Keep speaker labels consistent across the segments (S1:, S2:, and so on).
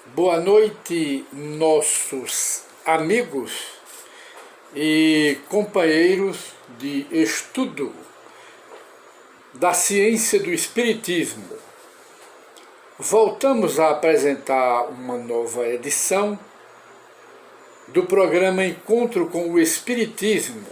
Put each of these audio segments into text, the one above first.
S1: Boa noite, nossos amigos e companheiros de estudo da ciência do Espiritismo. Voltamos a apresentar uma nova edição do programa Encontro com o Espiritismo,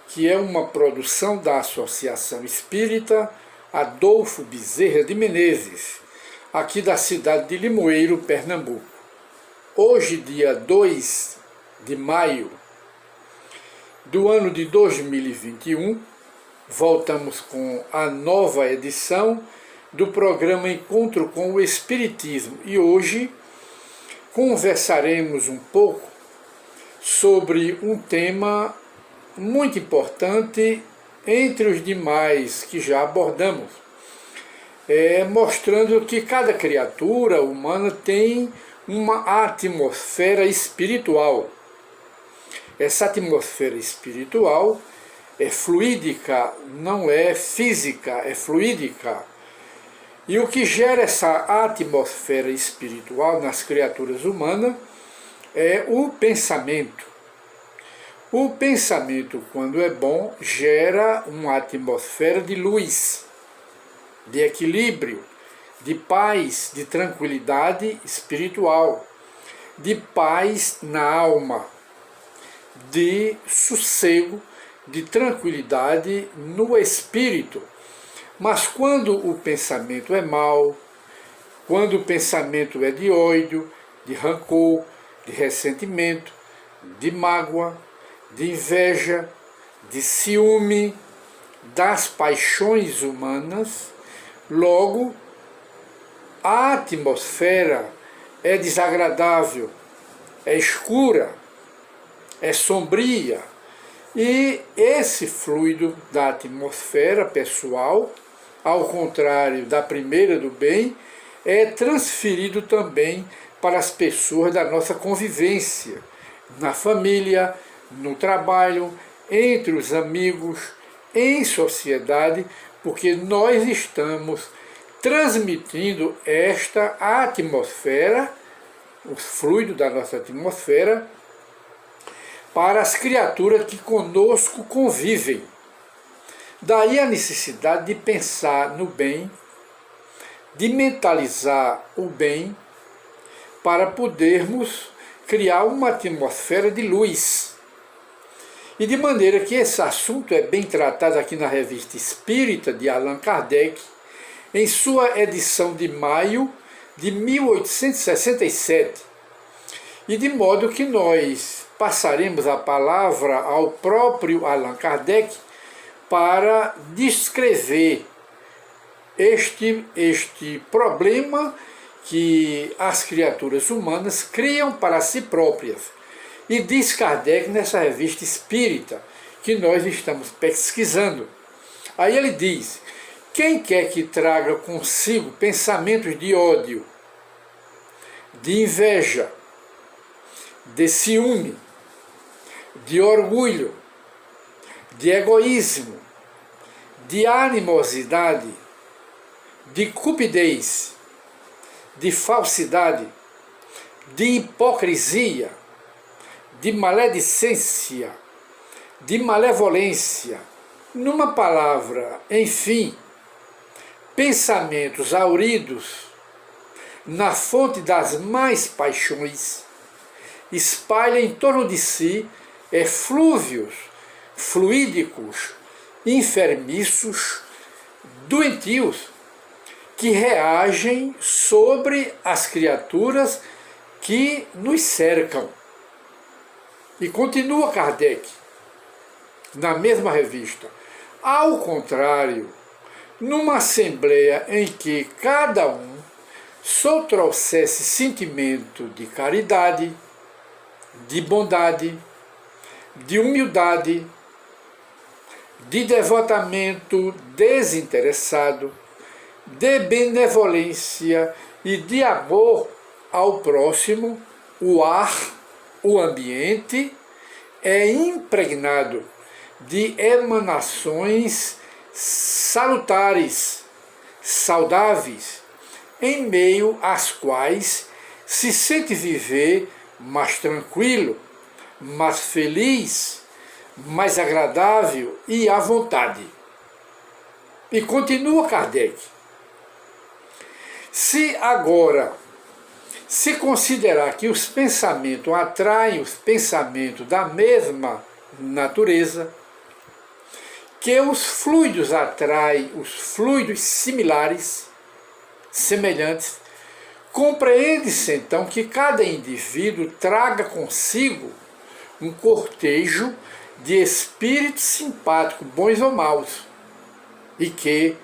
S1: que é uma produção da Associação Espírita Adolfo Bezerra de Menezes, aqui da cidade de Limoeiro, Pernambuco. Hoje, dia 2 de maio do ano de 2021, voltamos com a nova edição do programa Encontro com o Espiritismo e hoje conversaremos um pouco sobre um tema muito importante entre os demais que já abordamos, mostrando que cada criatura humana tem uma atmosfera espiritual. Essa atmosfera espiritual é fluídica, não é física, é fluídica. E o que gera essa atmosfera espiritual nas criaturas humanas é o pensamento. O pensamento, quando é bom, gera uma atmosfera de luz, de equilíbrio, de paz, de tranquilidade espiritual, de paz na alma, de sossego, de tranquilidade no espírito. Mas quando o pensamento é mau, quando o pensamento é de ódio, de rancor, de ressentimento, de mágoa, de inveja, de ciúme, das paixões humanas, logo a atmosfera é desagradável, é escura, é sombria. E esse fluido da atmosfera pessoal, ao contrário da primeira do bem, é transferido também para as pessoas da nossa convivência, na família, no trabalho, entre os amigos, em sociedade, porque nós estamos transmitindo esta atmosfera, o fluido da nossa atmosfera, para as criaturas que conosco convivem. Daí a necessidade de pensar no bem, de mentalizar o bem, para podermos criar uma atmosfera de luz. E de maneira que esse assunto é bem tratado aqui na Revista Espírita de Allan Kardec, em sua edição de maio de 1867. E de modo que nós passaremos a palavra ao próprio Allan Kardec para descrever este problema que as criaturas humanas criam para si próprias. E diz Kardec nessa revista espírita que nós estamos pesquisando. Aí ele diz: quem quer que traga consigo pensamentos de ódio, de inveja, de ciúme, de orgulho, de egoísmo, de animosidade, de cupidez, de falsidade, de hipocrisia, de maledicência, de malevolência, numa palavra, enfim, pensamentos auridos na fonte das mais paixões, espalha em torno de si eflúvios fluídicos, enfermiços, doentios, que reagem sobre as criaturas que nos cercam. E continua Kardec, na mesma revista: ao contrário, numa assembleia em que cada um só trouxesse sentimento de caridade, de bondade, de humildade, de devotamento desinteressado, de benevolência e de amor ao próximo, o ambiente é impregnado de emanações salutares, saudáveis, em meio às quais se sente viver mais tranquilo, mais feliz, mais agradável e à vontade. E continua Kardec. Se agora se considerar que os pensamentos atraem os pensamentos da mesma natureza, que os fluidos atraem os fluidos similares, semelhantes, compreende-se então que cada indivíduo traga consigo um cortejo de espíritos simpáticos, bons ou maus, e que,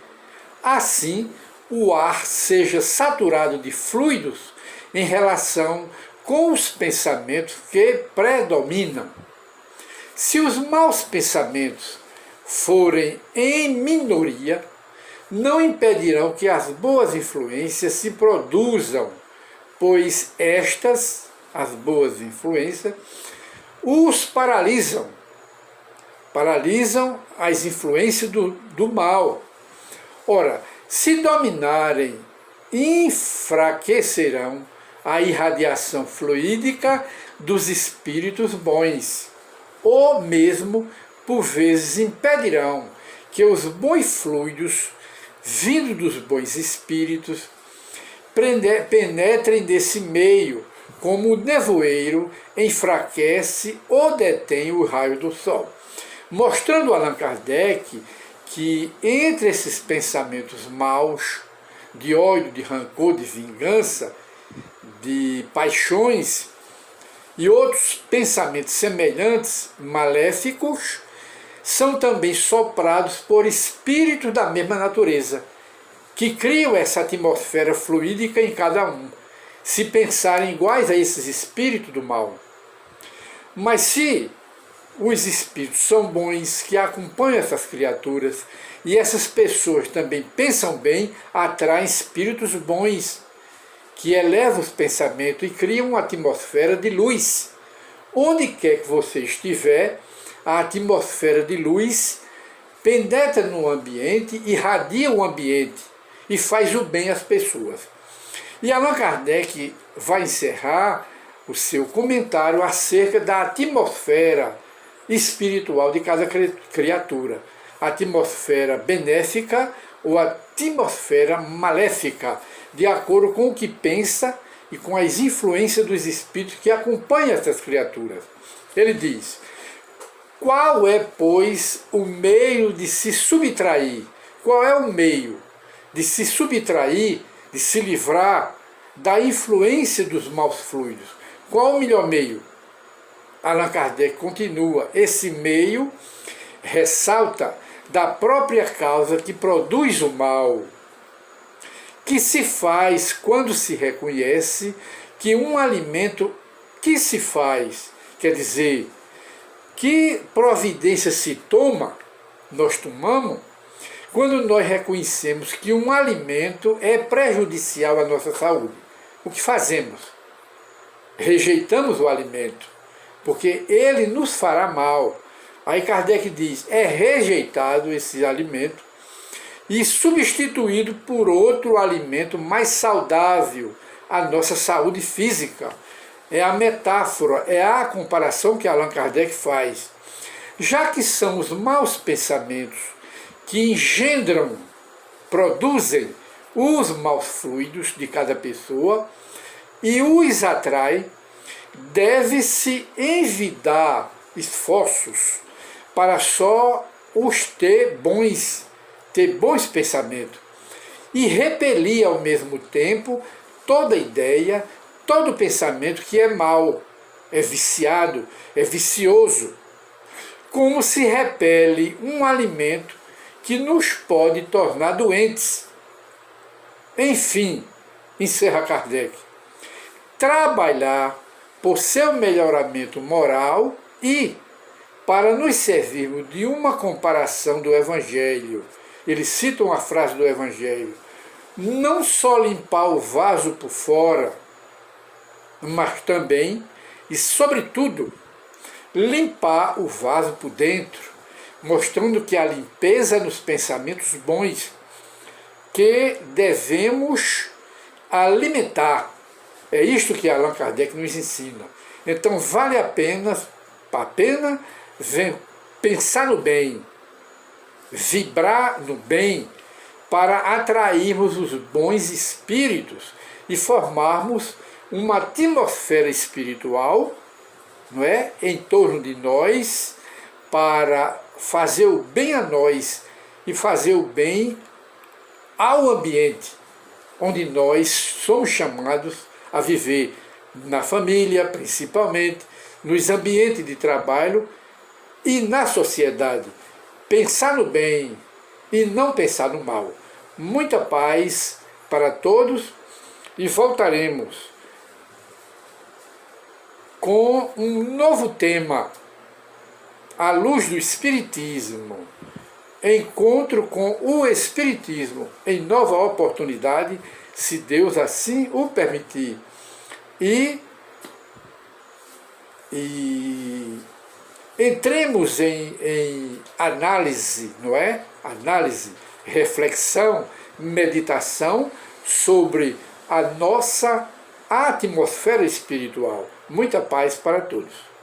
S1: assim, o ar seja saturado de fluidos em relação com os pensamentos que predominam. Se os maus pensamentos forem em minoria, não impedirão que as boas influências se produzam, pois estas, as boas influências, os paralisam as influências do mal. Ora, se dominarem, enfraquecerão a irradiação fluídica dos espíritos bons, ou mesmo, por vezes, impedirão que os bons fluidos, vindo dos bons espíritos, penetrem desse meio, como o nevoeiro enfraquece ou detém o raio do sol. Mostrando Allan Kardec que entre esses pensamentos maus, de ódio, de rancor, de vingança, de paixões e outros pensamentos semelhantes, maléficos, são também soprados por espíritos da mesma natureza, que criam essa atmosfera fluídica em cada um, se pensarem iguais a esses espíritos do mal. Mas se os espíritos são bons, que acompanham essas criaturas, e essas pessoas também pensam bem, atraem espíritos bons, que elevam os pensamentos e criam uma atmosfera de luz. Onde quer que você estiver, a atmosfera de luz penetra no ambiente, irradia o ambiente e faz o bem às pessoas. E Allan Kardec vai encerrar o seu comentário acerca da atmosfera espiritual de cada criatura. A atmosfera benéfica ou a atmosfera maléfica, de acordo com o que pensa e com as influências dos espíritos que acompanham essas criaturas. Ele diz: qual é, pois, o meio de se subtrair? Qual é o meio de se subtrair, de se livrar da influência dos maus fluidos? Qual o melhor meio? Allan Kardec continua: esse meio ressalta da própria causa que produz o mal, que se faz quando se reconhece que um alimento que se faz, quer dizer, que providência se toma, nós tomamos, quando nós reconhecemos que um alimento é prejudicial à nossa saúde. O que fazemos? Rejeitamos o alimento, porque ele nos fará mal. Aí Kardec diz: é rejeitado esse alimento e substituído por outro alimento mais saudável à nossa saúde física. É a metáfora, é a comparação que Allan Kardec faz. Já que são os maus pensamentos que engendram, produzem os maus fluidos de cada pessoa e os atrai, deve-se envidar esforços para só os ter bons pensamentos e repelir ao mesmo tempo toda ideia, todo pensamento que é mau, é viciado, é vicioso, como se repele um alimento que nos pode tornar doentes. Enfim, encerra Kardec, trabalhar por seu melhoramento moral e para nos servirmos de uma comparação do Evangelho. Ele cita uma frase do Evangelho: não só limpar o vaso por fora, mas também e sobretudo limpar o vaso por dentro, mostrando que a limpeza nos pensamentos bons que devemos alimentar. É isto que Allan Kardec nos ensina. Então vale a pena pensar no bem, vibrar no bem, para atrairmos os bons espíritos e formarmos uma atmosfera espiritual, não é, em torno de nós, para fazer o bem a nós e fazer o bem ao ambiente onde nós somos chamados a viver, na família principalmente, nos ambientes de trabalho e na sociedade. Pensar no bem e não pensar no mal. Muita paz para todos e voltaremos com um novo tema, à luz do Espiritismo. Encontro com o Espiritismo em nova oportunidade, se Deus assim o permitir. E entremos em análise, não é? Análise, reflexão, meditação sobre a nossa atmosfera espiritual. Muita paz para todos.